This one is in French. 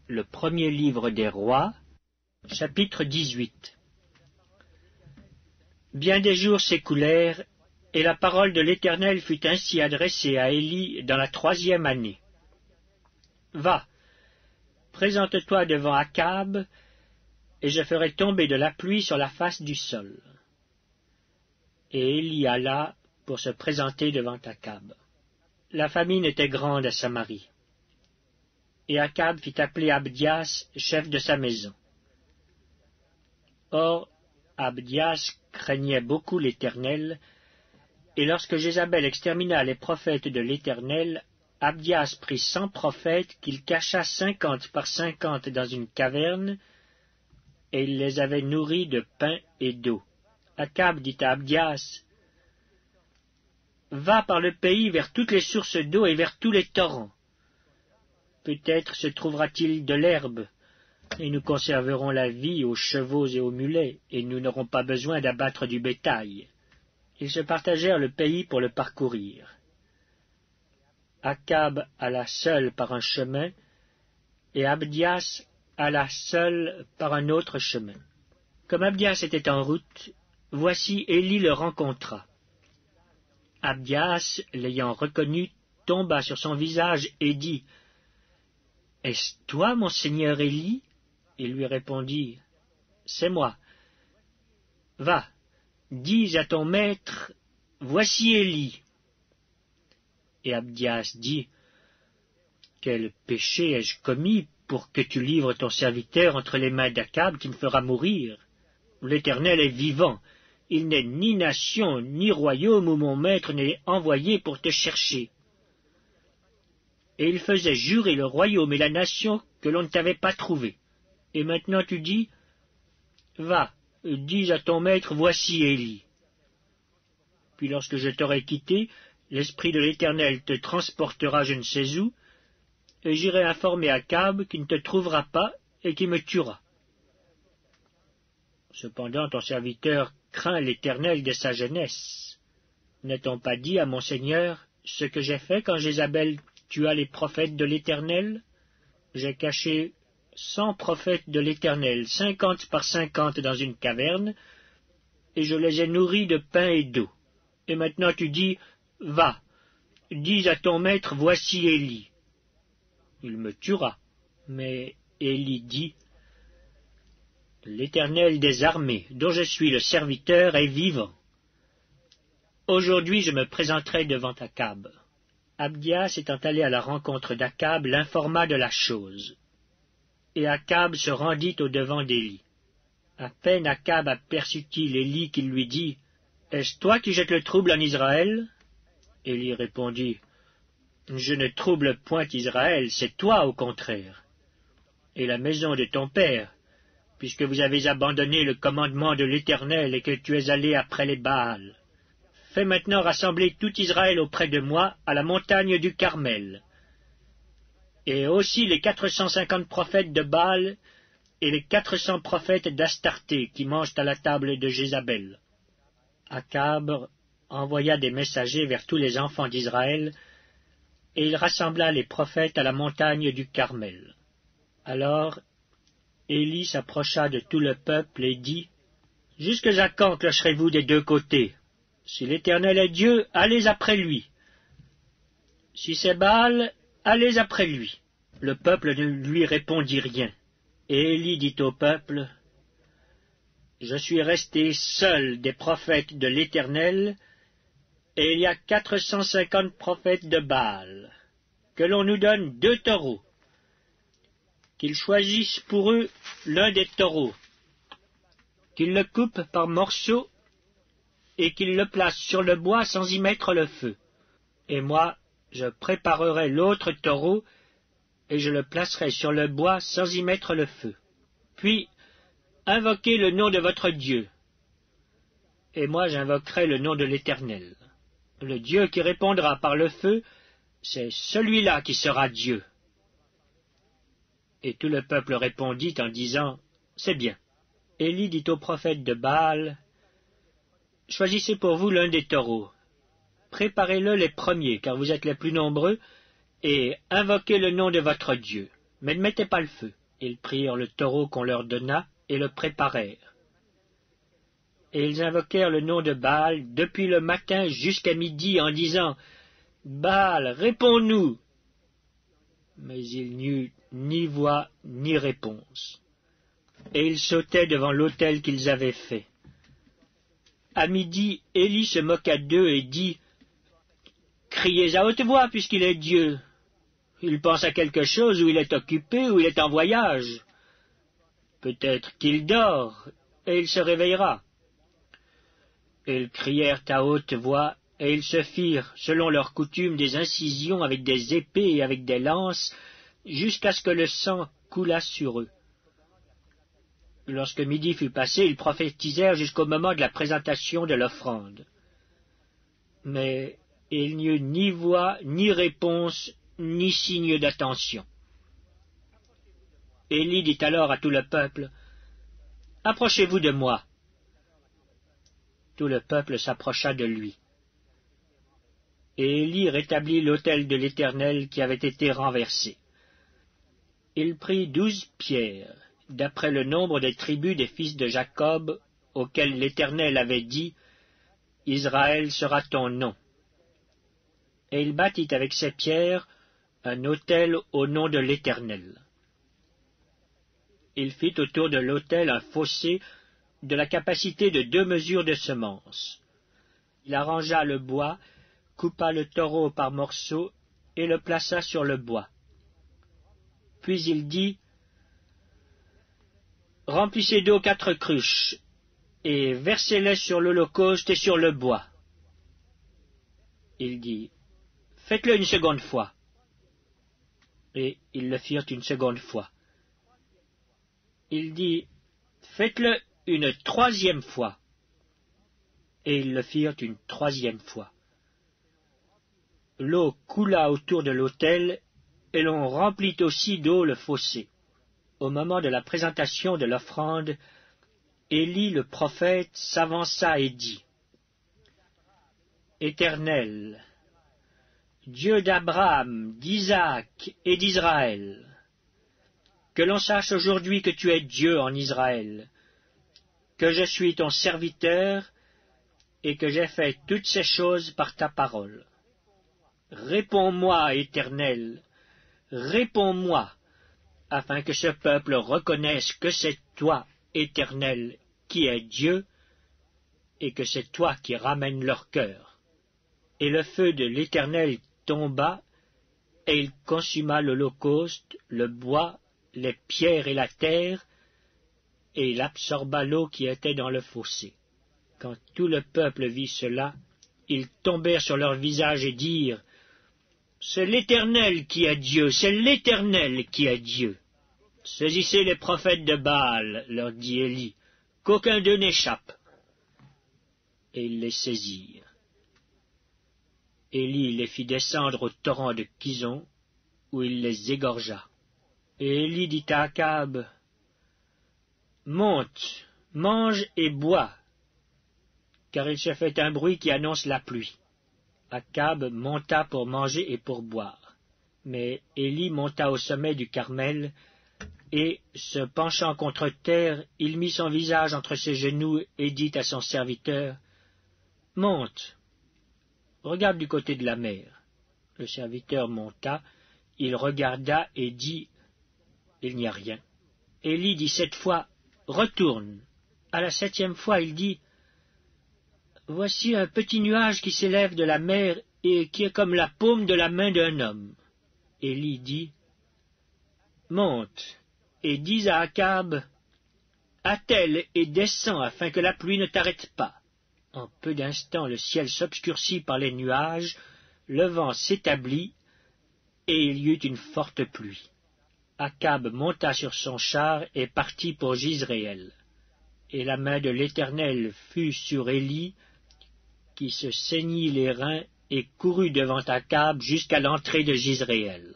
Le premier livre des rois, chapitre 18. Bien des jours s'écoulèrent, et la parole de l'Éternel fut ainsi adressée à Élie dans la 3e année. Va, présente-toi devant Akab, et je ferai tomber de la pluie sur la face du sol. Et Élie alla pour se présenter devant Akab. La famine était grande à Samarie. Et Akab fit appeler Abdias, chef de sa maison. Or, Abdias craignait beaucoup l'Éternel, et lorsque Jézabel extermina les prophètes de l'Éternel, Abdias prit 100 prophètes qu'il cacha 50 par 50 dans une caverne, et il les avait nourris de pain et d'eau. Akab dit à Abdias, « Va par le pays vers toutes les sources d'eau et vers tous les torrents. Peut-être se trouvera-t-il de l'herbe, et nous conserverons la vie aux chevaux et aux mulets, et nous n'aurons pas besoin d'abattre du bétail. » Ils se partagèrent le pays pour le parcourir. Akab alla seul par un chemin, et Abdias alla seul par un autre chemin. Comme Abdias était en route, voici Élie le rencontra. Abdias, l'ayant reconnu, tomba sur son visage et dit, « Est-ce toi, mon seigneur Élie ?» Il lui répondit, « C'est moi. Va, dis à ton maître, voici Élie. » Et Abdias dit, « Quel péché ai-je commis pour que tu livres ton serviteur entre les mains d'Akab qui me fera mourir? L'Éternel est vivant. Il n'est ni nation, ni royaume où mon maître n'est envoyé pour te chercher. » Et il faisait jurer le royaume et la nation que l'on ne t'avait pas trouvé. Et maintenant tu dis, « Va, dis à ton maître, voici Élie. » Puis lorsque je t'aurai quitté, l'Esprit de l'Éternel te transportera je ne sais où, et j'irai informer Akab qui ne te trouvera pas et qui me tuera. Cependant ton serviteur craint l'Éternel de sa jeunesse. N'a-t-on pas dit à mon Seigneur ce que j'ai fait quand Jézabel tua les prophètes de l'Éternel? J'ai caché 100 prophètes de l'Éternel, 50 par 50 dans une caverne, et je les ai nourris de pain et d'eau. Et maintenant tu dis, « Va, dis à ton maître, voici Élie. » Il me tuera. Mais Élie dit, « L'Éternel des armées, dont je suis le serviteur, est vivant. Aujourd'hui je me présenterai devant Akab. » Abdias étant allé à la rencontre d'Akab, l'informa de la chose. Et Akab se rendit au-devant d'Élie. À peine Akab aperçut-il Élie qu'il lui dit, « Est-ce toi qui jettes le trouble en Israël ?» Élie répondit, « Je ne trouble point Israël, c'est toi au contraire, et la maison de ton père, puisque vous avez abandonné le commandement de l'Éternel et que tu es allé après les Baals. Fais maintenant rassembler tout Israël auprès de moi à la montagne du Carmel, et aussi les 450 prophètes de Baal et les 400 prophètes d'Astarté qui mangent à la table de Jézabel. » Akab envoya des messagers vers tous les enfants d'Israël, et il rassembla les prophètes à la montagne du Carmel. Alors Élie s'approcha de tout le peuple et dit, « Jusque à quand clocherez-vous des deux côtés? Si l'Éternel est Dieu, allez après lui. Si c'est Baal, allez après lui. » Le peuple ne lui répondit rien. Et Élie dit au peuple, « Je suis resté seul des prophètes de l'Éternel, et il y a 450 prophètes de Baal. Que l'on nous donne 2 taureaux, qu'ils choisissent pour eux l'un des taureaux, qu'ils le coupent par morceaux, et qu'ils le placent sur le bois sans y mettre le feu. Et moi, je préparerai l'autre taureau, et je le placerai sur le bois sans y mettre le feu. Puis, invoquez le nom de votre Dieu, et moi j'invoquerai le nom de l'Éternel. Le Dieu qui répondra par le feu, c'est celui-là qui sera Dieu. » Et tout le peuple répondit en disant, « C'est bien. » Élie dit aux prophètes de Baal, « Choisissez pour vous l'un des taureaux. Préparez-le les premiers, car vous êtes les plus nombreux, et invoquez le nom de votre Dieu. mais ne mettaient pas le feu. Ils prirent le taureau qu'on leur donna et le préparèrent. Et ils invoquèrent le nom de Baal depuis le matin jusqu'à midi en disant « Baal, réponds-nous » Mais il n'y eut ni voix ni réponse. Et ils sautaient devant l'autel qu'ils avaient fait. À midi, Élie se moqua d'eux et dit « Criez à haute voix puisqu'il est Dieu. Il pense à quelque chose, ou il est occupé, ou il est en voyage. Peut-être qu'il dort, et il se réveillera. » Et ils crièrent à haute voix, et ils se firent, selon leur coutume, des incisions avec des épées et avec des lances, jusqu'à ce que le sang coulât sur eux. Lorsque midi fut passé, ils prophétisèrent jusqu'au moment de la présentation de l'offrande. Mais il n'y eut ni voix, ni réponse, ni signe d'attention. Élie dit alors à tout le peuple, « Approchez-vous de moi. » Tout le peuple s'approcha de lui. Et Élie rétablit l'autel de l'Éternel qui avait été renversé. Il prit 12 pierres, d'après le nombre des tribus des fils de Jacob, auxquels l'Éternel avait dit, « Israël sera ton nom. » Et il bâtit avec ces pierres un autel au nom de l'Éternel. Il fit autour de l'autel un fossé de la capacité de 2 mesures de semences. Il arrangea le bois, coupa le taureau par morceaux et le plaça sur le bois. Puis il dit, « Remplissez d'eau 4 cruches, et versez-les sur l'holocauste et sur le bois. » Il dit, « Faites-le une seconde fois. » Et ils le firent une seconde fois. Il dit, « Faites-le une 3e fois. » Et ils le firent une 3e fois. L'eau coula autour de l'autel, et l'on remplit aussi d'eau le fossé. Au moment de la présentation de l'offrande, Élie le prophète s'avança et dit, « Éternel, Dieu d'Abraham, d'Isaac et d'Israël, que l'on sache aujourd'hui que tu es Dieu en Israël, que je suis ton serviteur et que j'ai fait toutes ces choses par ta parole. Réponds-moi, Éternel, réponds-moi, afin que ce peuple reconnaisse que c'est toi, Éternel, qui es Dieu, et que c'est toi qui ramènes leur cœur. » Et le feu de l'Éternel tomba, et il consuma l'holocauste, le bois, les pierres et la terre, et il absorba l'eau qui était dans le fossé. Quand tout le peuple vit cela, ils tombèrent sur leur visage et dirent, « C'est l'Éternel qui est Dieu, c'est l'Éternel qui est Dieu. » « Saisissez les prophètes de Baal, leur dit Élie, qu'aucun d'eux n'échappe. » Et ils les saisirent. Élie les fit descendre au torrent de Kison, où il les égorgea. Et Élie dit à Akab, « Monte, mange et bois, car il se fait un bruit qui annonce la pluie. » Akab monta pour manger et pour boire. Mais Élie monta au sommet du Carmel, et, se penchant contre terre, il mit son visage entre ses genoux et dit à son serviteur, « Monte, regarde du côté de la mer. » Le serviteur monta, il regarda et dit, « Il n'y a rien. » Élie dit 7 fois, « Retourne. » À la 7e fois, il dit, « Voici un petit nuage qui s'élève de la mer et qui est comme la paume de la main d'un homme. » Élie dit, « Monte, et dis à Akab, « Attelle et descends afin que la pluie ne t'arrête pas. » En peu d'instants, le ciel s'obscurcit par les nuages, le vent s'établit, et il y eut une forte pluie. Akab monta sur son char et partit pour Jizréel. Et la main de l'Éternel fut sur Élie, qui se ceignit les reins et courut devant Akab jusqu'à l'entrée de Jizréel.